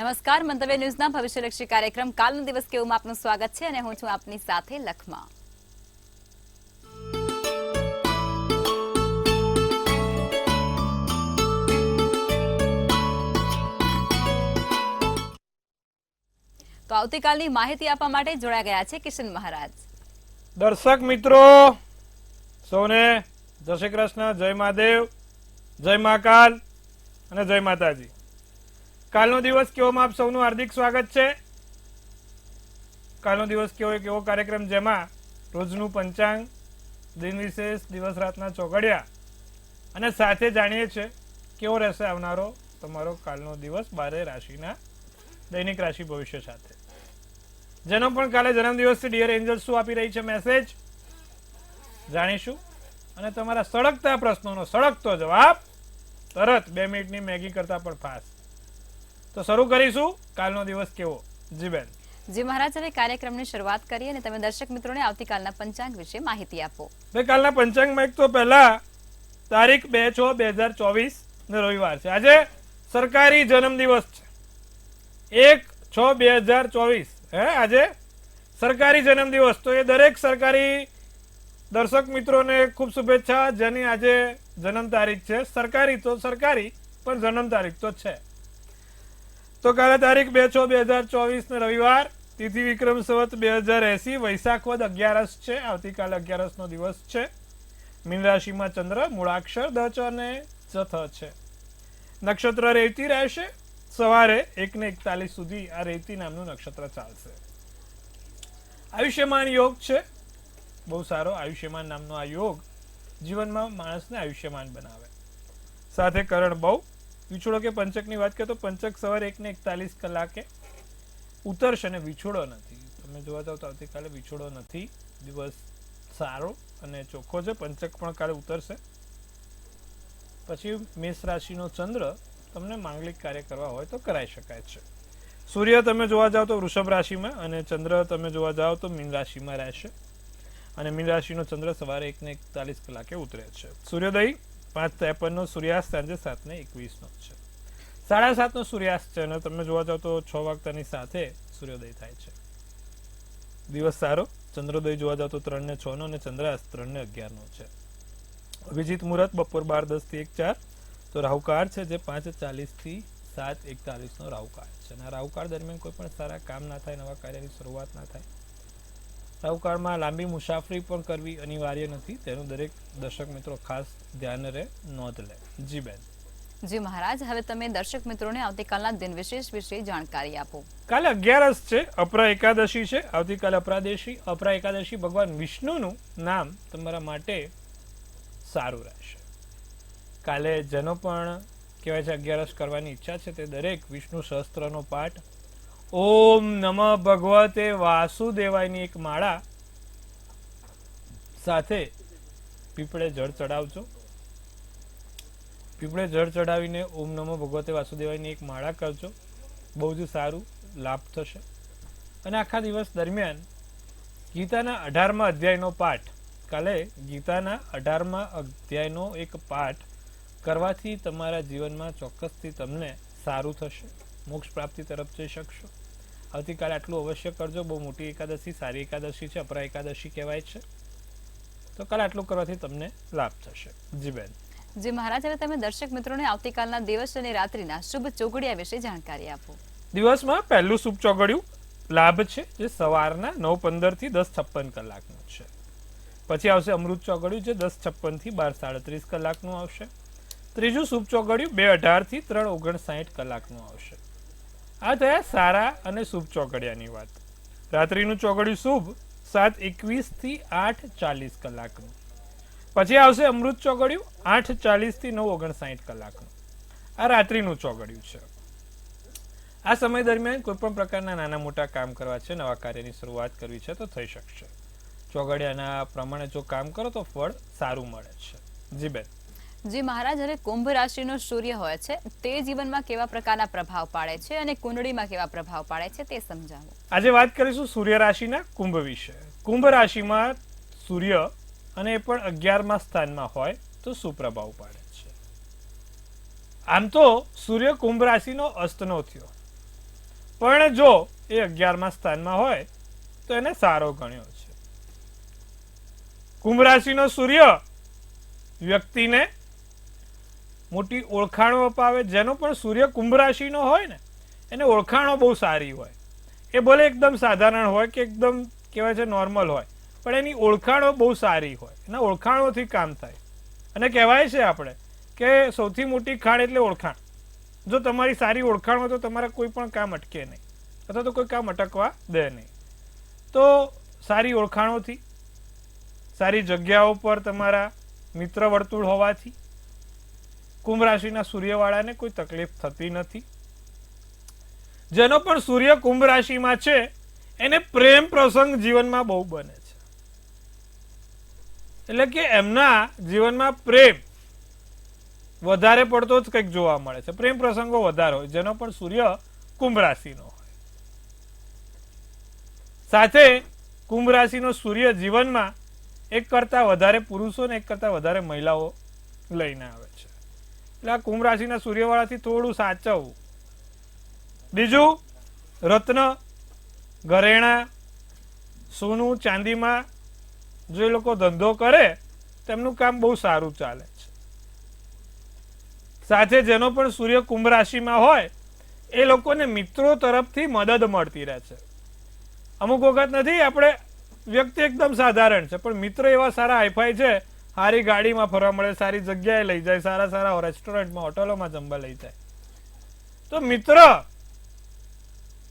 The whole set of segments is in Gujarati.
નમસ્કાર, મંતવ્ય ન્યૂઝના ભવિષ્યલક્ષી કાર્યક્રમ કાલનો દિવસ કેવોમાં આપનું સ્વાગત છે અને હું છું આપની સાથે લખમા. તો આવતીકાલની માહિતી આપવા માટે જોડાઈ ગયા છે કિશન મહારાજ. દર્શક મિત્રો સૌને જય શ્રી કૃષ્ણ, જય મહાદેવ, જય મહાકાલ અને જય માતાજી. કાલનો દિવસ કેવોમાં આપ સૌનું હાર્દિક સ્વાગત છે. કાલનો દિવસ કેવો એક એવો કાર્યક્રમ જેમાં રોજનું પંચાંગ, દિન વિશેષ, દિવસ રાતના ચોઘડિયા અને સાથે જાણીએ છીએ કેવો રહેશે આવનારો તમારો કાલનો દિવસ 12 રાશિના દૈનિક રાશિ ભવિષ્ય સાથે. જેનો પણ કાલે જન્મદિવસ છે ડિયર એન્જલ શું આપી રહી છે મેસેજ જાણીશું અને તમારા સળગતા પ્રશ્નોનો સળગતો જવાબ તરત 2 મિનિટની મેગી કરતા પણ ફાસ્ટ. તો શરૂ કરીશું કાલનો દિવસ કેવો. જી બેન. જી મહારાજ, હવે કાર્યક્રમની શરૂઆત કરીએ અને તમે દર્શક મિત્રોને આવતીકાલના પંચાંગ વિશે માહિતી આપો. ભાઈ, કાલના પંચાંગમાં એક તો પહેલા તારીખ 2/6/2024 ને રવિવાર છે. આજે સરકારી જન્મદિવસ છે 1/6/2024. આજે સરકારી જન્મદિવસ. તો એ દરેક સરકારી દર્શક મિત્રોને ખૂબ શુભેચ્છા જેની આજે જન્મ તારીખ છે. સરકારી તો સરકારી પણ જન્મ તારીખ તો છે. તો કાલે તારીખ 2/6/2024 ને રવિવાર, તિથિ વિક્રમ સંવત 2080, વૈશાખ વદ 11 છે. આવતીકાલે 11 નો દિવસ છે. મીન રાશિમાં ચંદ્ર, મૂળાક્ષર દ ચ અને જ થ છે. નક્ષત્ર રેવતી રહેશે. સવારે 1:41 સુધી આ રેવતી નામનું નક્ષત્ર ચાલશે. આયુષ્યમાન યોગ છે. બહુ સારો આયુષ્યમાન નામનો આ યોગ જીવનમાં માણસને આયુષ્યમાન બનાવે. સાથે કરણ બહુ. વિછોડો કે પંચકની વાત કરીએ તો પંચક સવારે 1:41 કલાકે ઉતરશે અને વિછોડો નથી. તમે જોવા જાવ તો આવતીકાલે વિછોડો નથી. દિવસ સારો અને ચોખ્ખો છે. પંચક પણ કાલે ઉતરશે. પછી મેષ રાશિનો ચંદ્ર તમને માંગલિક કાર્ય કરવા હોય તો કરાઈ શકાય છે. સૂર્ય તમે જોવા જાવ તો વૃષભ રાશિમાં અને ચંદ્ર તમે જોવા જાવ તો મીન રાશિમાં રહેશે. અને મીન રાશિનો ચંદ્ર સવારે 1:41 કલાકે ઉતરે છે. સૂર્યોદય 5:53 નો, સૂર્યાસ્ત સાંજે 7:21 નો છે. 7:30 નો સૂર્યાસ્ત છે અને તમે જોવા જાવ તો 6 વાગ્યાની સાથે સૂર્યોદય થાય છે. દિવસ સારો. ચંદ્રોદય જોવા જાવ તો 3:06 નો અને ચંદ્રાસ્ત 3:11 નો છે. અભિજીત મુહૂર્ત બપોર 12:10 થી 1:04. તો રાહુકાળ છે જે 5:40 થી 7:41 નો રાહુકાળ છે. અને રાહુકાળ દરમિયાન કોઈ પણ સારા કામ ના થાય, નવા કાર્યની શરૂઆત ના થાય. રાહુકાળમાં લાંબી મુસાફરી પણ કરવી અનિવાર્ય નથી. તેનું દરેક દર્શક મિત્રો ખાસ ધ્યાન રહે, નોંધ લે. જી બેન. જી મહારાજ, હવે તમે દર્શક મિત્રોને આવતીકાલના દિન વિશેષ વિશે જાણકારી આપો. કાલે 11 છે. અપરા એકાદશી છે. આવતીકાલે અપરા એકાદશી ભગવાન વિષ્ણુનું નામ તમારા માટે સારું રહેશે. કાલે જેનો પણ કહેવાય છે 11 કરવાની ઈચ્છા છે તે દરેક વિષ્ણુ સહસ્ત્રનો પાઠ, ઓમ નમઃ ભગવતે વાસુદેવાયની એક માળા સાથે પીપળે જળ ચડાવજો. પીપળે જળ ચડાવીને ઓમ નમઃ ભગવતે વાસુદેવાયની એક માળા કરજો. બહુ જ સારું લાભ થશે. અને આખા દિવસ દરમિયાન ગીતાના 18મા અધ્યાયનો પાઠ, કાલે ગીતાના 18મા અધ્યાયનો એક પાઠ કરવાથી તમારા જીવનમાં ચોક્કસથી તમને સારું થશે. મોક્ષ પ્રાપ્તિ તરફ જઈ શકશો. આવતીકાલે આટલું અવશ્ય કરજો. બહુ મોટી એકાદશી, સારી એકાદશી છે, અપરા એકાદશી કહેવાય છે. તો કાલે આટલું કરવાથી તમને લાભ થશે. જી બેન. જી મહારાજ, હવે તમે દર્શક મિત્રોને આવતીકાલના દિવસ અને રાત્રિના શુભ ચોઘડિયા વિશે જાણકારી આપો. દિવસમાં પહેલું શુભ ચોઘડિયું લાભ છે જે સવારના 9:15 થી 10:56 કલાકનું છે. પછી આવશે અમૃત ચોઘડિયું જે 10:56 થી 12:37 કલાકનું આવશે. ત્રીજું શુભ ચોઘડિયું 2:18 થી 3:59 કલાકનું આવશે. આ થયા સારા અને શુભ ચોઘડિયાની વાત. રાત્રિનું ચોઘડિયું શુભ 7:21 થી 8:40 કલાકનું. પછી આવશે અમૃત ચોઘડિયું 8:40 થી 9:59 કલાકનું. આ રાત્રિનું ચોઘડિયું છે. આ સમય દરમિયાન કોઈ પણ પ્રકારના નાના મોટા કામ કરવા છે, નવા કાર્યની શરૂઆત કરવી છે તો થઈ શકશે. ચોઘડિયાના પ્રમાણે જો કામ કરો તો ફળ સારું મળે છે. જી બેન. જી મહારાજ, હવે કુંભ રાશિનો સૂર્ય હોય છે તે જીવનમાં કેવા પ્રકારના પ્રભાવ પાડે છે અને કુંડળીમાં કેવા પ્રભાવ પાડે છે તે સમજાવો. આજે વાત કરીશું સૂર્ય રાશિના કુંભ વિશે. કુંભ રાશિમાં સૂર્ય અને એ પણ 11મા સ્થાનમાં હોય તો શું પ્રભાવ પાડે છે. આમ તો સૂર્ય કુંભ રાશિનો અસ્તનો થયો પણ જો એ 11મા સ્થાનમાં હોય તો એને સારો ગણ્યો છે. કુંભ રાશિનો સૂર્ય વ્યક્તિને મોટી ઓળખાણો અપાવે. જેનો પણ સૂર્ય કુંભ રાશિનો હોય ને એને ઓળખાણો બહુ સારી હોય. એ ભલે એકદમ સાધારણ હોય કે એકદમ કહેવાય છે નોર્મલ હોય, પણ એની ઓળખાણો બહુ સારી હોય. એના ઓળખાણોથી કામ થાય. અને કહેવાય છે આપણે કે સૌથી મોટી ખાણ એટલે ઓળખાણ. જો તમારી સારી ઓળખાણ હોય તો તમારા કોઈ પણ કામ અટકે નહીં, અથવા તો કોઈ કામ અટકવા દે નહીં. તો સારી ઓળખાણોથી, સારી જગ્યાઓ પર તમારા મિત્ર વર્તુળ હોવાથી કુંભ રાશિના સૂર્યવાળાને કોઈ તકલીફ થતી નથી. જેનો પણ સૂર્ય કુંભ રાશિમાં છે એને પ્રેમ પ્રસંગ જીવનમાં બહુ બને છે. એટલે કે એમના જીવનમાં પ્રેમ વધારે પડતો જ કંઈક જોવા મળે છે. પ્રેમ પ્રસંગો વધારે હોય જેનો પણ સૂર્ય કુંભ રાશિનો હોય. સાથે કુંભ રાશિનો સૂર્ય જીવનમાં એક કરતા વધારે પુરુષો ને એક કરતા વધારે મહિલાઓ લઈને આવે છે. એટલે આ કુંભ રાશિના સૂર્યવાળાથી થોડું સાચવવું. બીજું, રત્ન, ઘરેણા, સોનું, ચાંદીમાં જો એ લોકો ધંધો કરે તેમનું કામ બહુ સારું ચાલે છે. સાથે જેનો પણ સૂર્ય કુંભ રાશિમાં હોય એ લોકોને મિત્રો તરફથી મદદ મળતી રહે છે. અમુક વખત નથી, આપણે વ્યક્તિ એકદમ સાધારણ છે પણ મિત્ર એવા સારા હાઈફાઈ છે, સારી ગાડીમાં ફરવા મળે, સારી જગ્યાએ લઈ જાય, સારા સારા રેસ્ટોરન્ટમાં, હોટલોમાં જમવા લઈ જાય, તો મિત્ર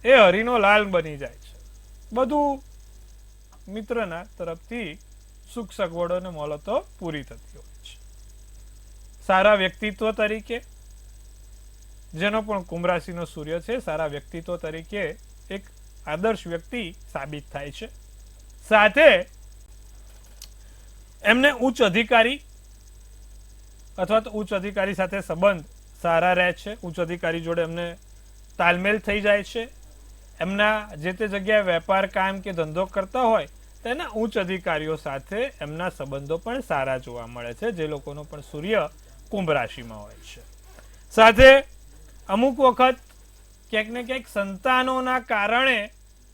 એ હરિનો લાલ બની જાય છે. બધું મિત્રના તરફથી સુખ સગવડો અને મોલતો પૂરી થતી હોય છે. સારા વ્યક્તિત્વ તરીકે જેનો પણ કુંભ રાશિનો સૂર્ય છે, સારા વ્યક્તિત્વ તરીકે એક આદર્શ વ્યક્તિ સાબિત થાય છે. સાથે એમને ઉચ્ચ અધિકારી અથવા તો ઉચ્ચ અધિકારી સાથે સંબંધ સારા રહે છે. ઉચ્ચ અધિકારી જોડે એમને તાલમેલ થઈ જાય છે. એમના જે તે જગ્યાએ વેપાર, કામ કે ધંધો કરતા હોય તેના ઉચ્ચ અધિકારીઓ સાથે એમના સંબંધો પણ સારા જોવા મળે છે, જે લોકોનો પણ સૂર્ય કુંભ રાશિમાં હોય છે. સાથે અમુક વખત ક્યાંક ને ક્યાંક સંતાનોના કારણે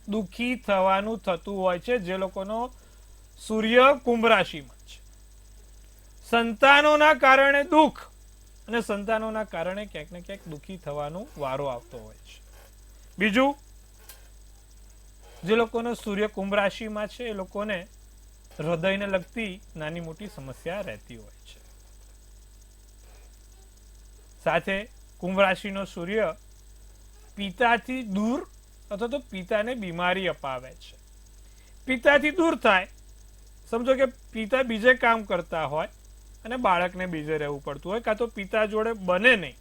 દુઃખી થવાનું થતું હોય છે, જે લોકોનો સૂર્ય કુંભ રાશિમાં છે. સંતાનોના કારણે દુઃખ અને સંતાનોના કારણે ક્યાંક ને ક્યાંક દુઃખી થવાનો વારો આવતો હોય છે. બીજું, જે લોકોનો સૂર્ય કુંભ રાશિમાં છે એ લોકોને હૃદયને લગતી નાની મોટી સમસ્યા રહેતી હોય છે. સાથે કુંભ રાશિનો સૂર્ય પિતાથી દૂર અથવા તો પિતાને બીમારી અપાવે છે. પિતાથી દૂર થાય, સમજો કે પિતા બીજે કામ કરતા હોય અને બાળકને બીજે રહેવું પડતું હોય, કાં તો પિતા જોડે બને નહીં.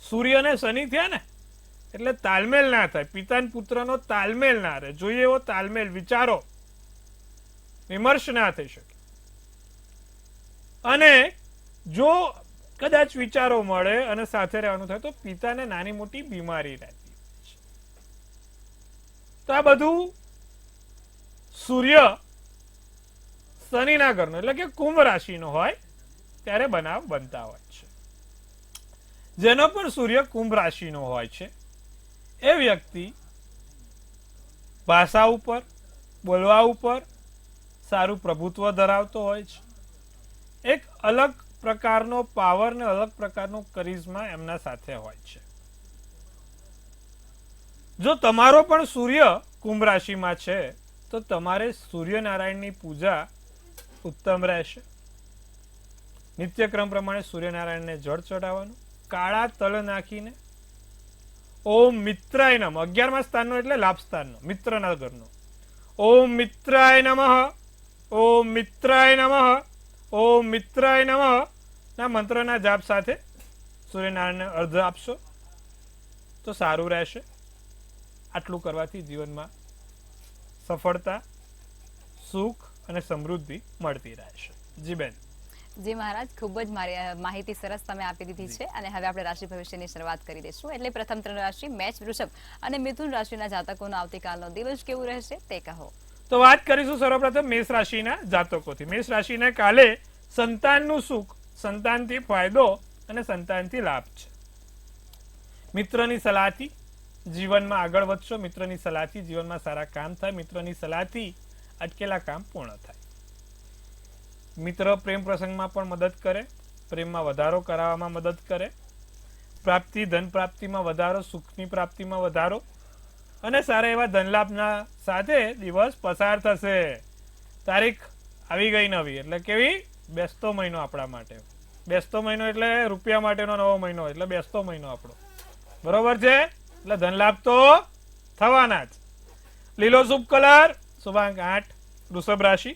સૂર્ય અને શનિ થયા ને એટલે તાલમેલ ના થાય, પિતા અને પુત્રનો તાલમેલ ના રહે. જોઈએ એવો તાલમેલ, વિચારો વિમર્શ ના થઈ શકે. અને જો કદાચ વિચારો મળે અને સાથે રહેવાનું થાય તો પિતાને નાની મોટી બીમારી રહેતી હોય છે. તો આ બધું સૂર્ય શનિના ઘરનો એટલે કે કુંભ રાશિનો હોય ત્યારે બનાવ બનતા હોય છે. જેનો પણ સૂર્ય કુંભ રાશિનો હોય છે એ વ્યક્તિ ભાષા ઉપર, બોલવા ઉપર સારું પ્રભુત્વ ધરાવતો હોય છે. એક અલગ પ્રકારનો પાવર ને અલગ પ્રકારનો કરિશ્મા એમના સાથે હોય છે. જો તમારો પણ સૂર્ય કુંભ રાશિમાં છે તો તમારે સૂર્યનારાયણની પૂજા ઉત્તમ રહેશે. નિત્યક્રમ પ્રમાણે સૂર્યનારાયણને જળ ચડાવવાનું, કાળા તલ નાખીને ઓમ મિત્રાય નમઃ, 11મા સ્થાનનો એટલે લાભ સ્થાનનો, મિત્રના ઘરનો, ઓમ મિત્રાય નમઃ, ઓમ મિત્રાય નમઃ, ઓમ મિત્રાય નમઃ ના મંત્રના જાપ સાથે સૂર્યનારાયણને અર્ધ આપશો તો સારું રહેશે. આટલું કરવાથી જીવનમાં સફળતા, સુખ અને સમૃદ્ધિ મળતી રહેશે. જી બેન. જી મહારાજ, ખૂબ જ માહિતી સરસ તમે આપી દીધી છે. અને હવે આપણે રાશિ ભવિષ્યની શરૂઆત કરી દઈશું. એટલે પ્રથમ 3 રાશિ મેષ, વૃષભ અને મિથુન રાશિના જાતકોનો આવતીકાલનો દિવસ કેવું રહેશે તે કહો. તો વાત કરીશું સર્વપ્રથમ મેષ રાશિના જાતકોથી. મેષ રાશિને કાલે સંતાનનું સુખ, સંતાનથી ફાયદો અને સંતાનથી લાભ છે. મિત્રની સલાહથી જીવનમાં આગળ વધશો. મિત્રની સલાહથી જીવનમાં સારા કામ થાય. મિત્રની સલાહથી અટકેલા કામ પૂર્ણ થાય. મિત્ર પ્રેમ પ્રસંગમાં પણ મદદ કરે, પ્રેમમાં વધારો કરાવવામાં મદદ કરે, પ્રાપ્તિ ધન પ્રાપ્તિમાં વધારો, સુખની પ્રાપ્તિમાં વધારો અને સારા એવા ધનલાભના સાથે દિવસ પસાર થશે. તારીખ આવી ગઈ નવી, એટલે કેવી? બેસતો મહિનો આપણા માટે. બેસતો મહિનો એટલે રૂપિયા માટેનો નવો મહિનો, એટલે બેસતો મહિનો આપણો, બરોબર છે? એટલે ધનલાભ તો થવાના જ. લીલો શુભ કલર શુભાંક 8, વૃષભ રાશિ.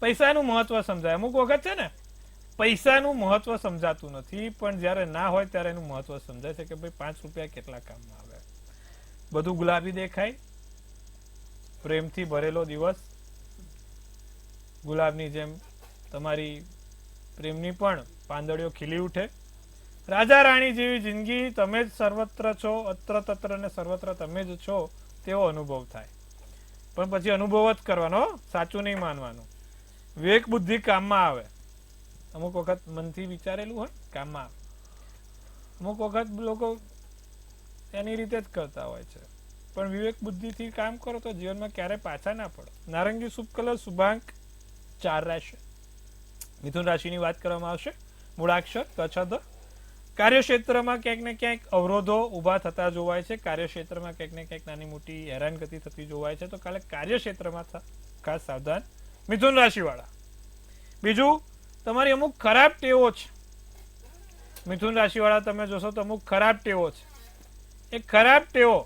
પૈસાનું મહત્વ સમજાય. અમુક વખત છે ને પૈસાનું મહત્વ સમજાતું નથી, પણ જ્યારે ના હોય ત્યારે એનું મહત્વ સમજાય છે કે ભાઈ 5 રૂપિયા કેટલા કામમાં આવે. બધું ગુલાબી દેખાય. પ્રેમથી ભરેલો દિવસ, ગુલાબની જેમ તમારી પ્રેમની પણ પાંદડીઓ ખીલી ઉઠે. રાજા રાણી જેવી જિંદગી, તમે જ સર્વત્ર છો, અત્ર તત્ર ને સર્વત્ર તમે જ છો તેવો અનુભવ થાય. પણ પછી અનુભવ જ કરવાનો, સાચું નહીં માનવાનું. વિવેક બુદ્ધિ કામમાં આવે. અમુક વખત મનથી વિચારેલું હોય કામમાં આવે. અમુક વખત લોકો એની રીતે જ કરતા હોય છે, પણ વિવેક બુદ્ધિથી કામ કરો તો જીવનમાં ક્યારે પાછા ના પડો. નારંગી શુભ કલર શુભાંક 4 રાશિ. મિથુન રાશિની વાત કરવામાં આવશે. મૂળાક્ષર કચ્છ. કાર્યક્ષેત્રમાં ક્યાંક ને ક્યાંક અવરોધો ઊભા થતા જોવાય છે. કાર્યક્ષેત્રમાં ક્યાંક ને ક્યાંક નાની મોટી હેરાનગતિ થતી જોવાય છે, તો કાલે કાર્યક્ષેત્રમાં ખાસ સાવધાન મિથુન રાશિવાળા. બીજું, તમારી અમુક ખરાબ ટેવો છે. મિથુન રાશિવાળા તમે જોશો તો અમુક ખરાબ ટેવો છે. એ ખરાબ ટેવો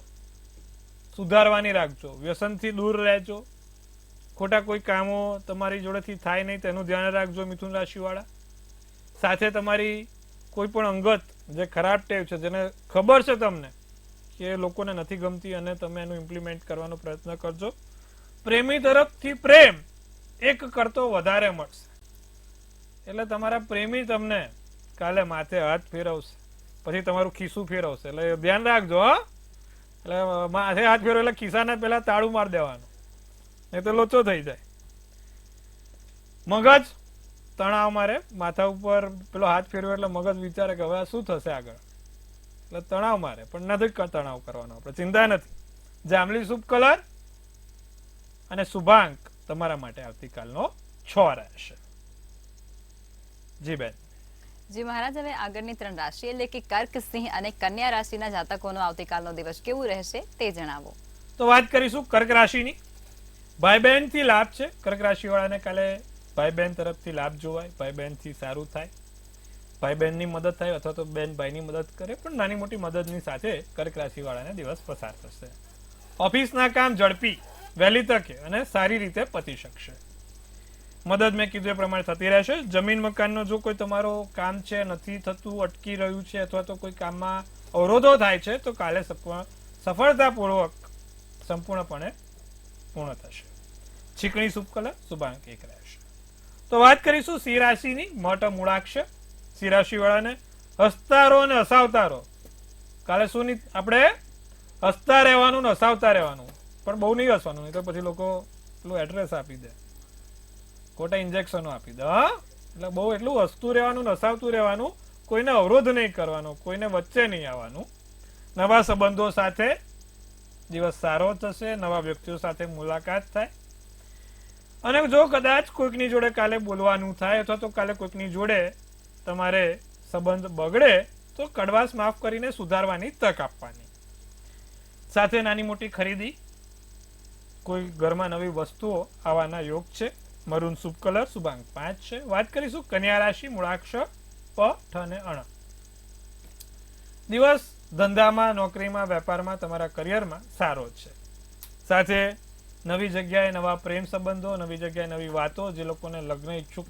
સુધારવાની રાખજો. વ્યસનથી દૂર રહેજો. ખોટા કોઈ કામો તમારી જોડેથી થાય નહીં તેનું ધ્યાન રાખજો મિથુન રાશિવાળા. સાથે તમારી કોઈ પણ અંગત જે ખરાબ ટેવ છે, જેને ખબર છે તમને કે લોકોને નથી ગમતી અને તમે એનું ઇમ્પ્લિમેન્ટ કરવાનો પ્રયત્ન કરજો. પ્રેમી તરફથી પ્રેમ 1 કરતો વધારે મળશે. એટલે તમારા પ્રેમી તમને કાલે માથે હાથ ફેરવશે, પછી તમારું ખિસ્સું ફેરવશે. એટલે ધ્યાન રાખજો. હા, એટલે માથે હાથ ફેરવે એટલે ખિસ્સાને પેલા તાળું મારી દેવાનું, નહીં તો લોચો થઈ જાય. મગજ તણાવ મારે. માથા ઉપર પેલો હાથ ફેરવે એટલે મગજ વિચારે કે હવે શું થશે આગળ, એટલે તણાવ મારે. પણ નથી તણાવ કરવાનો આપણે, ચિંતા નથી. જાંબલી શુભ કલર અને શુભાંક તમારા માટે આવતીકાલનો 6 રહેશે. જી બેન. જી મહારાજ, હવે આગળની 3 રાશિ એટલે કે કર્ક, સિંહ અને કન્યા રાશિના જાતકોનો આવતીકાલનો દિવસ કેવું રહેશે તે જણાવો. તો વાત કરીશું કર્ક રાશિની. ભાઈ બહેન થી લાભ છે. કર્ક રાશિ વાળાને કાલે ભાઈ બહેન તરફથી લાભ જોવાય. ભાઈ બહેન થી સારું થાય. ભાઈ બહેનની મદદ થાય અથવા તો બેન ભાઈની મદદ કરે, પણ નાની મોટી મદદની સાથે કર્ક રાશિ વાળાને દિવસ પસાર થશે. ઓફિસના કામ ઝડપી, વહેલી તકે અને સારી રીતે પતી શકશે. મદદ મેં કીધું એ પ્રમાણે થતી રહેશે. જમીન મકાનનો જો કોઈ તમારો કામ છે નથી થતું, અટકી રહ્યું છે અથવા તો કોઈ કામમાં અવરોધો થાય છે, તો કાલે સફળતાપૂર્વક સંપૂર્ણપણે પૂર્ણ થશે. ચીકણી શુભ કલર શુભાંક 1 રહેશે. તો વાત કરીશું સિંહ રાશિની. મોટા મૂળાક્ષર. સિંહ રાશિ વાળાને હસતારો અને હસાવતારો. કાલે શું આપણે હસતા રહેવાનું ને હસાવતા રહેવાનું, પણ બહુ નહીં હસવાનું, નહીં તો પછી લોકો પેલું એડ્રેસ આપી દે, ખોટા ઇન્જેક્શનો આપી દે. હા, એટલે બહુ એટલું હસતું રહેવાનું ને હસાવતું રહેવાનું. કોઈને અવરોધ નહીં કરવાનો, કોઈને વચ્ચે નહીં આવવાનું. નવા સંબંધો સાથે દિવસ સારો થશે. નવા વ્યક્તિઓ સાથે મુલાકાત થાય. અને જો કદાચ કોઈકની જોડે કાલે બોલવાનું થાય અથવા તો કાલે કોઈકની જોડે તમારે સંબંધ બગડે, તો કડવાશ માફ કરીને સુધારવાની તક આપવાની. સાથે નાની મોટી ખરીદી, કોઈ ઘરમાં નવી વસ્તુઓ આવવાના યોગ છે. મરૂન શુભ કલર શુભાંક 5 છે. વાત કરીશું કન્યા રાશિ. મૂળાક્ષર પ, ઠ અને અણ. દિવસ ધંધામાં, નોકરીમાં, વેપારમાં, તમારા કરિયરમાં સારો છે. સાથે નવી જગ્યાએ નવા પ્રેમ સંબંધો, નવી જગ્યાએ નવી વાતો. જે લોકોને લગ્ન ઈચ્છુક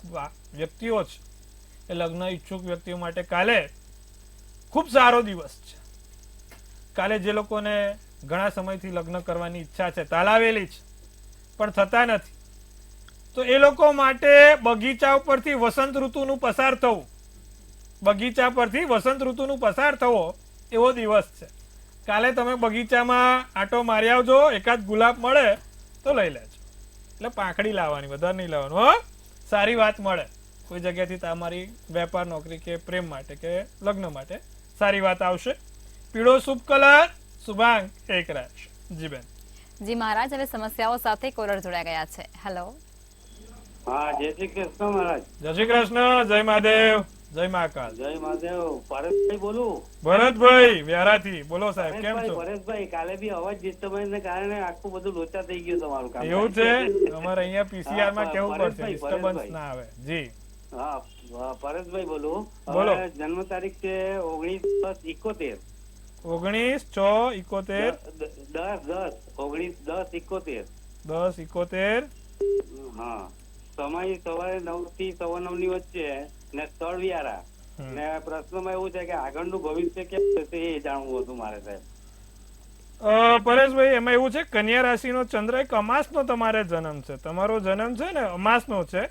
વ્યક્તિઓ છે, એ લગ્ન ઈચ્છુક વ્યક્તિઓ માટે કાલે ખૂબ સારો દિવસ છે. કાલે જે લોકોને ઘણા સમયથી લગ્ન કરવાની ઈચ્છા છે, તાલાવેલી છે, પણ થતા નથી, તો એ લોકો માટે બગીચા ઉપરથી વસંત ઋતુનું પસાર થવું, બગીચા પરથી વસંત ઋતુનું પસાર થવો એવો દિવસ છે. કાલે તમે બગીચામાં આંટો મારી આવજો, એકાદ ગુલાબ મળે તો લઈ લેજો. એટલે પાંખડી લાવવાની, વધારે નહીં લાવવાનું. હો, સારી વાત મળે કોઈ જગ્યાથી તમારી વેપાર, નોકરી કે પ્રેમ માટે કે લગ્ન માટે સારી વાત આવશે. પીળો શુભ કલર શુભાંગ 1 રાશિ. જી બેન. જી મહારાજ, હવે સમસ્યાઓ સાથે કોલર જોડાઈ ગયા છે. હેલો. હા, જય શ્રી કૃષ્ણ મહારાજ. જય શ્રી કૃષ્ણ, જય મહાદેવ, જય મહાકાલ. જય મહાદેવ. પરેશભાઈ બોલું. ભરતભાઈ વ્યારાથી બોલો સાહેબ, કેમ છો? પરેશભાઈ, કાલે બી અવાજ ડિસ્ટર્બન્સ ને કારણે આખું બધું લોચા થઈ ગયું તમારું કામ. એવું છે? અમારે અહીંયા પીસીઆર માં કેવું પડશે, પરેશભાઈ, ડિસ્ટર્બન્સ ના આવે. જી હા, પરેશભાઈ બોલું. બોલો. હવે જન્મ તારીખ છે 19/10/71. 19/6/71. 19/10/71. 10/71. હા, સમય સવારે 9 થી 9:15 ની વચ્ચે ને સ્થળ વ્યારા. ને પ્રશ્નમાં એવું છે કે આગળનું ભવિષ્ય કેમ થશે એ જાણવું હતું મારે સાહેબ. પરેશભાઈ, એમાં એવું છે, કન્યા રાશિનો ચંદ્ર એક અમાસનો તમારે જન્મ છે. તમારો જન્મ છે ને અમાસનો છે.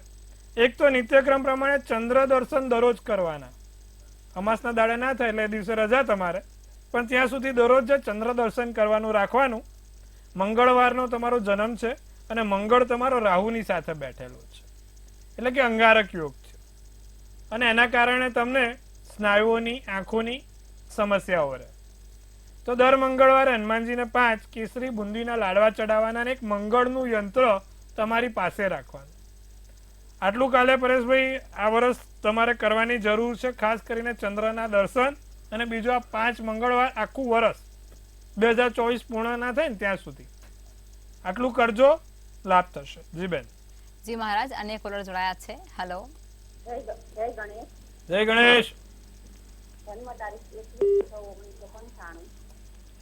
એક તો નિત્યક્રમ પ્રમાણે ચંદ્ર દર્શન દરરોજ કરવાના. અમાસના દાડે ના થાય એટલે એ દિવસે રજા તમારે, પણ ત્યાં સુધી દરરોજ જે ચંદ્ર દર્શન કરવાનું રાખવાનું. મંગળવારનો તમારો જન્મ છે અને મંગળ તમારો રાહુની સાથે બેઠેલો છે, એટલે કે અંગારક યોગ છે. અને એના કારણે તમને સ્નાયુઓની, આંખોની સમસ્યાઓ રહે. તો દર મંગળવારે હનુમાનજીને 5 કેસરી બુંદીના લાડવા ચડાવવાના અને એક મંગળનું યંત્ર તમારી પાસે રાખવાનું. આટલું કાલે પરેશભાઈ આ વર્ષ તમારે કરવાની જરૂર છે, ખાસ કરીને ચંદ્રના દર્શન. અને બીજું આ 5 મંગળવાર આખું વર્ષ 2024 પૂર્ણ ના થાય ને ત્યાં સુધી આટલું કરજો, લાભ થશે. જી બેન. જી મહારાજ, અન્ય કોલર જોડાયા છે. હેલો. જય ગણેશ. જય ગણેશ. જન્મ તારીખ 21/6/1995.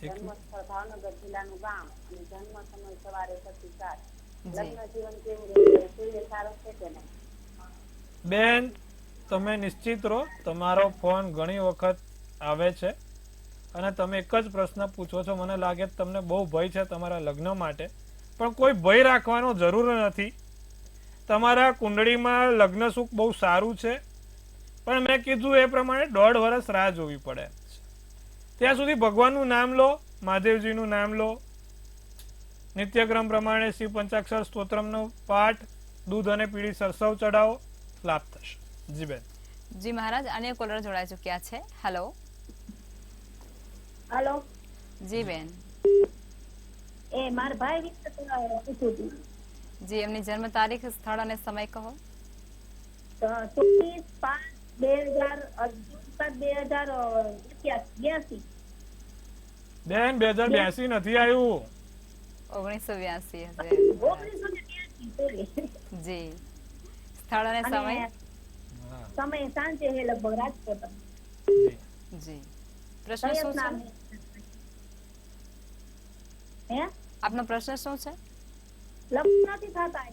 જન્મ સ્થળ ભાવનગર જિલ્લાનું ગામ અને જન્મ સમય સવારે 6:07. લગ્ન જીવન કેવું રહેશે? સૂર્ય સારો છે કે નહીં? બેન, તમે નિશ્ચિત રહો. તમારો ફોન ઘણી વખત આવે છે અને તમે એક જ પ્રશ્ન પૂછો છો. મને લાગે તમને બહુ ભય છે તમારા લગ્ન માટે, પણ કોઈ ભય રાખવાનો જરૂર નથી. તમારા કુંડળીમાં લગ્ન સુખ બહુ સારું છે, પણ મેં કીધું એ પ્રમાણે 1.5 વર્ષ રાહ જોવી પડે. ત્યાં સુધી ભગવાનનું નામ લો, મહાદેવજીનું નામ લો, નિત્યક્રમ પ્રમાણે શિવ પંચાક્ષર સ્તોત્રમનો પાઠ, દૂધ અને પીળી સરસવ ચડાવો, લાભ થશે. જી બેન. જી મહારાજ, અન્ય કોલર જોડાઈ ચુક્યા છે. હેલો. હાલો. જી બેન. એ મારા ભાઈ વિશે પૂછ્યું હતું. જી, એમની જન્મ તારીખ, સ્થળ અને સમય કહો. 24/5/2082. બેન, 2082 નથી આવ્યું. 1982 હશે. 1982. જી. સ્થળ અને સમય. સમય સાંજે હે લગભગ રાજકોટ. જી. પ્રશ્ન શું છે? હે? આપનો પ્રશ્ન શું છે? લગ્ન નથી થતા.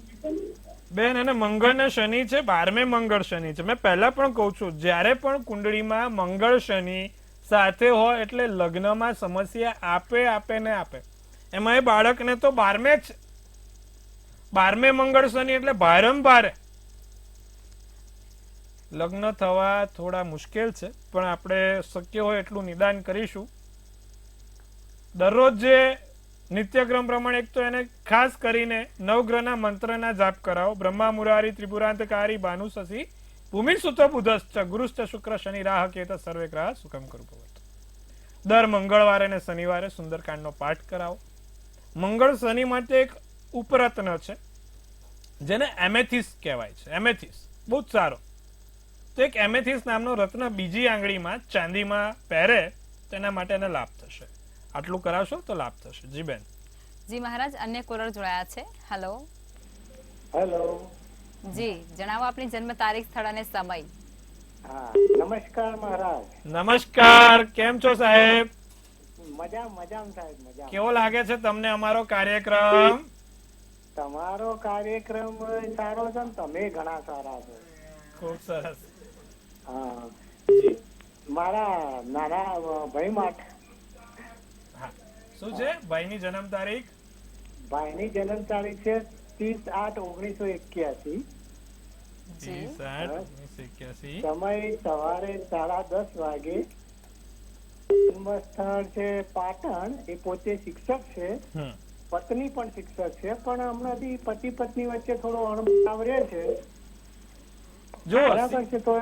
બેન, એને મંગળ ને શનિ છે, 12મે મંગળ શનિ છે. મેં પહેલા પણ કહું છું, જ્યારે પણ કુંડળીમાં મંગળ શનિ સાથે હોય એટલે લગ્નમાં સમસ્યા આપે ને આપે. એમાં એ બાળકને તો 12મે મંગળ શનિ એટલે ભારે લગ્ન થવા થોડા મુશ્કેલ છે, પણ આપણે શક્ય હોય એટલું નિદાન કરીશું. દરરોજ જે નિત્યક્રમ પ્રમાણે એક તો એને ખાસ કરીને નવગ્રહના મંત્રના જાપ કરાવો. બ્રહ્મા મુરારી ત્રિપુરાંતકારી ભાનુ શશી ભૂમિ સુત બુધશ્ચ ગુરુશ્ચ શુક્ર શનિ રાહ કેત સર્વે ગ્રહ સુખમ કરું ભવતુ. દર મંગળવારે અને શનિવારે સુંદરકાંડનો પાઠ કરાવો. મંગળ શનિ માટે એક ઉપરત્ન છે જેને એમેથિસ કહેવાય છે. એમેથિસ બહુ જ સારો. તો એક એમેથિસ નામનો રત્ન બીજી આંગળીમાં ચાંદીમાં પહેરે તેના માટે એને લાભ થશે. આટલું કરાવશો તો લાભ થશે. જી બેન. જી મહારાજ, અન્ય કોલર જોડાયા છે. હેલો. હેલો. જી, જણાવો આપની જન્મ તારીખ, સ્થળ અને સમય. હા, નમસ્કાર મહારાજ. નમસ્કાર. કેમ છો સાહેબ? મજામાં સાહેબ, મજા. કેવો લાગે છે તમને અમારો કાર્યક્રમ? તમારો કાર્યક્રમ સારો છે ને તમે ઘણા સારા છો. ખૂબ સરસ. હા, મારા નાના ભાઈ માટે. શું છે ભાઈની જન્મ તારીખ? ભાઈની જન્મ તારીખ છે 30/8/1981. સમય સવારે 10:30 વાગે. જન્મ સ્થળ છે પાટણ. એ પોતે શિક્ષક છે, પત્ની પણ શિક્ષક છે, પણ હમણાંથી પતિ પત્ની વચ્ચે થોડો અણબનાવ રહે છે. બરાબર છે, તો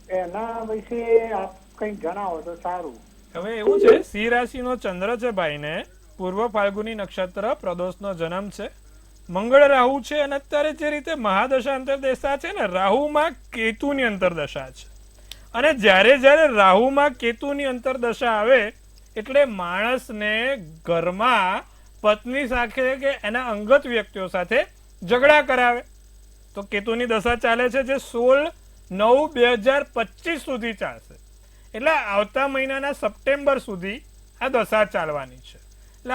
એના વિશે આપ કંઈક જણાવો તો સારું. હવે એવું છે, સિંહ રાશિનો ચંદ્ર છે ભાઈને પૂર્વ ફાલ્ગુની નક્ષત્ર પ્રદોષનો જન્મ છે. મંગળ રાહુ છે અને અત્યારે જે રીતે મહાદશા અંતરદશા છે ને, રાહુમાં કેતુની અંતરદશા છે. અને જ્યારે જ્યારે રાહુમાં કેતુની અંતરદશા આવે એટલે માણસને ઘરમાં પત્ની સાથે કે એના અંગત વ્યક્તિઓ સાથે ઝઘડા કરાવે. તો કેતુની દશા ચાલે છે જે 16/9/2025 સુધી ચાલશે. એટલે આવતા મહિનાના સપ્ટેમ્બર સુધી આ દશા ચાલવાની છે. એટલે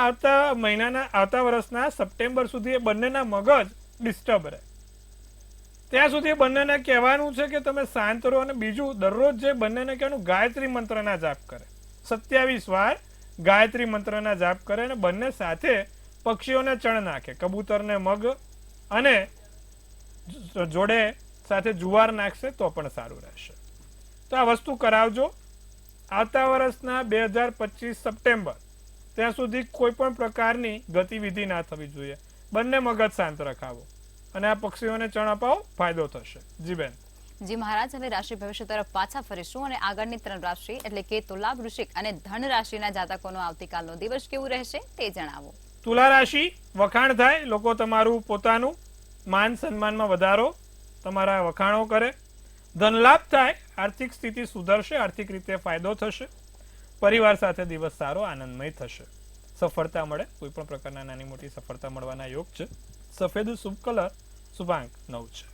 આવતા વર્ષના સપ્ટેમ્બર સુધી એ બંનેના મગજ ડિસ્ટર્બ રહે. ત્યાં સુધી બંનેને કહેવાનું છે કે તમે શાંત રહો. અને બીજું, દરરોજ જે બંનેને કહેવાનું, ગાયત્રી મંત્રના જાપ કરે. 27 વાર ગાયત્રી મંત્રના જાપ કરે અને બંને સાથે પક્ષીઓને ચણ નાખે. કબૂતરને મગ અને જોડે સાથે જુવાર નાખશે તો પણ સારું રહેશે. તો આ વસ્તુ કરાવજો. આવતા વર્ષના 2025 સપ્ટેમ્બર ત્યાં સુધી કોઈ પણ પ્રકારની ગતિવિધિ ના થવી જોઈએ. બંને મગજ શાંત રખાવો અને આ પક્ષીઓને ચણ અપાવો, ફાયદો થશે. જી બેન. જી મહારાજ, હવે રાશિ ભવિષ્ય તરફ પાછા ફરીશું અને આગળની 3 રાશિ એટલે કે તુલા, વૃશ્ચિક અને ધન રાશિના જાતકોનો આવતીકાલનો દિવસ કેવું રહેશે તે જણાવો. તુલા રાશિ, વખાણ થાય. લોકો તમારું પોતાનું માન સન્માનમાં વધારો, તમારા વખાણો કરે. ધન લાભ થાય. આર્થિક સ્થિતિ સુધરશે. આર્થિક રીતે ફાયદો થશે. પરિવાર સાથે દિવસ સારો આનંદમય થશે. સફળતા મળે. કોઈ પણ પ્રકારના નાની મોટી સફળતા મળવાના યોગ છે. સફેદ શુભ કલર, શુભાંક 9 છે.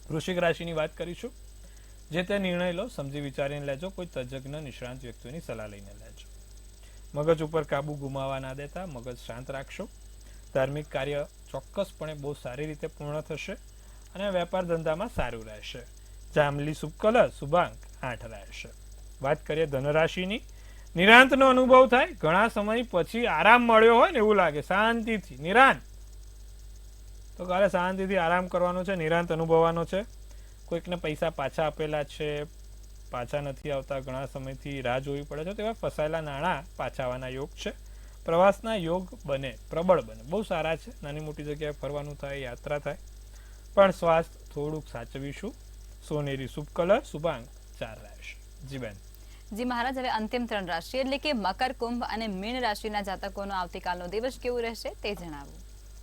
વૃશ્ચિક રાશિની વાત કરીશું. જે તે નિર્ણય લો સમજી વિચારીને લેજો. કોઈ તજજ્ઞ નિષ્ણાંત વ્યક્તિઓની સલાહ લઈને લેજો. મગજ ઉપર કાબુ ગુમાવવા ના દેતા. મગજ શાંત રાખશો. ધાર્મિક કાર્ય ચોક્કસપણે બહુ સારી રીતે પૂર્ણ થશે અને વેપાર ધંધામાં સારું રહેશે. જાંબલી શુભ કલર, શુભાંક 8 રહેશે. વાત કરીએ ધનરાશિની. નિરાંતનો અનુભવ થાય. ઘણા સમય પછી આરામ મળ્યો હોય ને એવું લાગે. શાંતિથી નિરાંત. તો કાલે શાંતિથી આરામ કરવાનો છે, નિરાંત અનુભવવાનો છે. કોઈકને પૈસા પાછા આપેલા છે, પાછા નથી આવતા, ઘણા સમયથી રાહ જોવી પડે છે, તેવા ફસાયેલા નાણાં પાછા આવવાના યોગ છે. પ્રવાસના યોગ બને, પ્રબળ બને, બહુ સારા છે. નાની મોટી જગ્યાએ ફરવાનું થાય, યાત્રા થાય, પણ સ્વાસ્થ્ય થોડુંક સાચવીશું. સોનેરી શુભ કલર, શુભાંક 4 રહેશે. જી બેન. જી મહારાજ, હવે અંતિમ 3 રાશિ એટલે કે મકર, કુંભ અને મીન રાશિના જાતકોનો આવતીકાલનો દિવસ કેવું રહેશે તે જણાવો.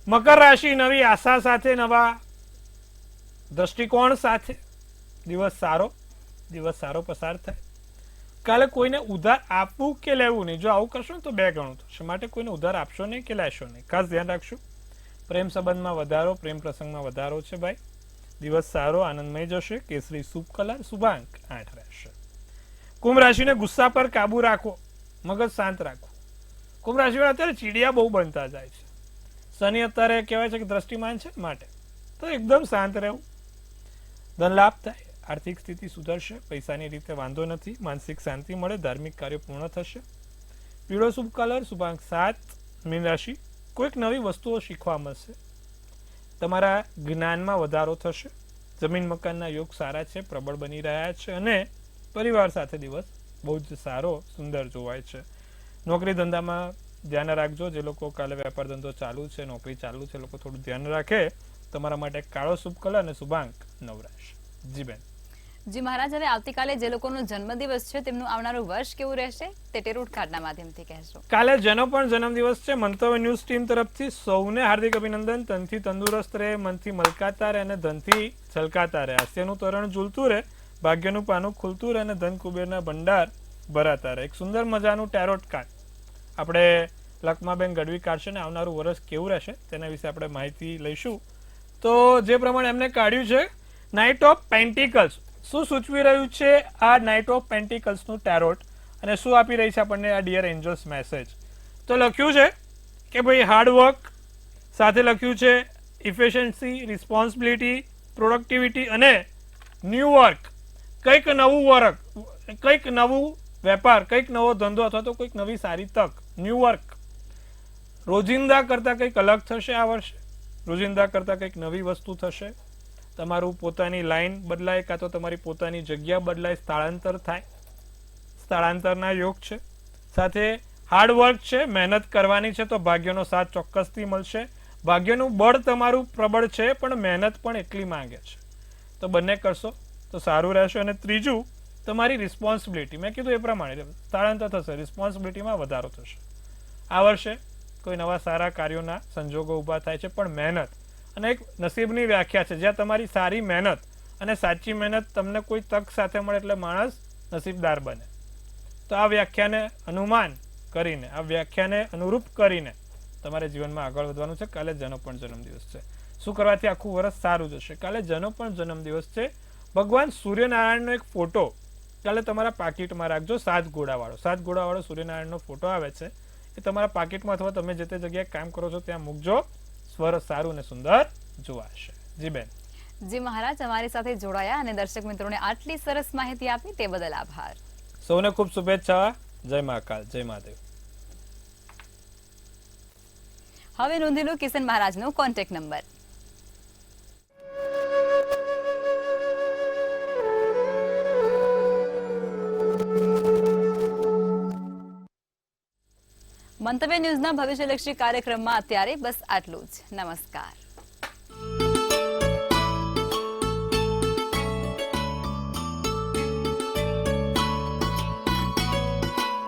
મકર રાશિ, નવી આશા સાથે, નવા દ્રષ્ટિકોણ સાથે દિવસ સારો પસાર થાય. કાલે કોઈને ઉધાર આપવું કે લેવું નહીં. જો આવું કરશો ને તો 2 ગણું થશે. માટે કોઈને ઉધાર આપશો નહીં કે લેશો નહીં. ખાસ ધ્યાન રાખશું. પ્રેમ સંબંધમાં વધારો, પ્રેમ પ્રસંગમાં વધારો છે ભાઈ. દિવસ સારો આનંદમય જશે. કેસરી શુભ કલર, શુભાંક 8 રહેશે. કુંભ રાશિને ગુસ્સા પર કાબુ રાખો, મગજ શાંત રાખો. કુંભ રાશિમાં અત્યારે ચીડિયા બહુ બનતા જાય છે. શનિ અત્યારે કહેવાય છે કે દ્રષ્ટિમાન છે, માટે તો એકદમ શાંત રહેવું. ધન લાભ થાય. આર્થિક સ્થિતિ સુધરશે. પૈસાની રીતે વાંધો નથી. માનસિક શાંતિ મળે. ધાર્મિક કાર્ય પૂર્ણ થશે. પીળો શુભ કલર, શુભાંક 7. મીન રાશિ, કોઈક નવી વસ્તુઓ શીખવા મળશે. તમારા જ્ઞાનમાં વધારો થશે. જમીન મકાનના યોગ સારા છે, પ્રબળ બની રહ્યા છે અને પરિવાર સાથે દિવસ બહુ જ સારો, સુંદર જોવાય છે. નોકરી ધંધામાં ધ્યાન રાખજો. જે લોકો કાલે વેપાર ધંધો ચાલુ છે, નોકરી ચાલુ છે, લોકો થોડું ધ્યાન રાખે. તમારા માટે કાળો શુભ કલર અને શુભાંક 9 રહેશે. જી બેન. જી મહારાજ, હવે આવતીકાલે જે લોકોનો જન્મદિવસ છે તેમનું આવનારું વર્ષ કેવું રહેશે તે ટેરોટ કાર્ડના માધ્યમથી કહેશો. કાલે જેનો પણ જન્મદિવસ છે, મંતવ્ય ન્યૂઝ ટીમ તરફથી સૌને હાર્દિક અભિનંદન. તનથી તંદુરસ્ત રહે, મનથી મલકાતા રહે અને ધનથી છલકાતા રહે. હાસ્યનું તોરણ ઝૂલતું રહે, ભાગ્યનું પાનું ખુલતું રહે અને ધન કુબેરના ભંડાર ભરાતા રહે. એક સુંદર મજાનું ટેરોટ કાર્ડ આપણે લખમાબેન ગઢવી કાઢશે ને આવનારું વર્ષ કેવું રહેશે તેના વિશે આપણે માહિતી લઈશું. તો જે પ્રમાણે એમને કાઢ્યું છે, નાઇટ ઓફ પેન્ટિકલ્સ. શું સૂચવી રહ્યું છે આ નાઇટ ઓફ પેન્ટિકલ્સનું ટેરોટ અને શું આપી રહી છે આપણને આ ડિયર એન્જલ્સ મેસેજ? તો લખ્યું છે કે ભાઈ હાર્ડવર્ક, સાથે લખ્યું છે ઇફિશિયન્સી, રિસ્પોન્સિબિલિટી, પ્રોડક્ટિવિટી અને ન્યૂ વર્ક. કંઈક નવું વર્ક, કંઈક નવું વેપાર, કંઈક નવો ધંધો અથવા તો કંઈક નવી સારી તક. New work. રોજિંદા કરતાં કંઈક અલગ થશે આ વર્ષે. રોજિંદા કરતાં કંઈક નવી વસ્તુ થશે. તમારું પોતાની લાઈન બદલાય કાં તો તમારી પોતાની જગ્યા બદલાય, સ્થળાંતર થાય. સ્થળાંતરના યોગ છે. સાથે હાર્ડવર્ક છે, મહેનત કરવાની છે તો ભાગ્યનો સાથ ચોક્કસથી મળશે. ભાગ્યનું બળ તમારું પ્રબળ છે પણ મહેનત પણ એટલી માંગે છે. તો બંને કરશો તો સારું રહેશે. અને ત્રીજું, તમારી રિસ્પોન્સિબિલિટી, મેં કીધું એ પ્રમાણે સ્થળાંતર થશે, રિસ્પોન્સિબિલિટીમાં વધારો થશે. આ વર્ષે કોઈ નવા સારા કાર્યોના સંજોગો ઊભા થાય છે, પણ મહેનત અને એક નસીબની વ્યાખ્યા છે, જ્યાં તમારી સારી મહેનત અને સાચી મહેનત તમને કોઈ તક સાથે મળે એટલે માણસ નસીબદાર બને. તો આ વ્યાખ્યાને અનુમાન કરીને, આ વ્યાખ્યાને અનુરૂપ કરીને તમારે જીવનમાં આગળ વધવાનું છે. કાલે જેનો પણ જન્મદિવસ છે, શું કરવાથી આખું વર્ષ સારું જશે? કાલે જેનો પણ જન્મદિવસ છે, ભગવાન સૂર્યનારાયણનો એક ફોટો કાલે તમારા પાકીટમાં રાખજો. 7 ઘોડાવાળો સૂર્યનારાયણનો ફોટો આવે છે, એ તમારા પાકીટમાં અથવા તમે જે તે જગ્યાએ કામ કરો છો ત્યાં મૂકજો. સ્વર સારું અને સુંદર જોવાશે. જી બેન. જી મહારાજ, અમારી સાથે જોડાયા અને દર્શક મિત્રોને આટલી સરસ માહિતી આપી તે બદલ આભાર. સૌને ખૂબ શુભેચ્છા. જય મહાકાલ, જય મહાદેવ. હવે નોંધી લો કિશન મહારાજનો કોન્ટેક્ટ નંબર. મંતવ્ય ન્યૂઝના ભવિષ્યલક્ષી કાર્યક્રમમાં અત્યારે બસ આટલું જ. નમસ્કાર.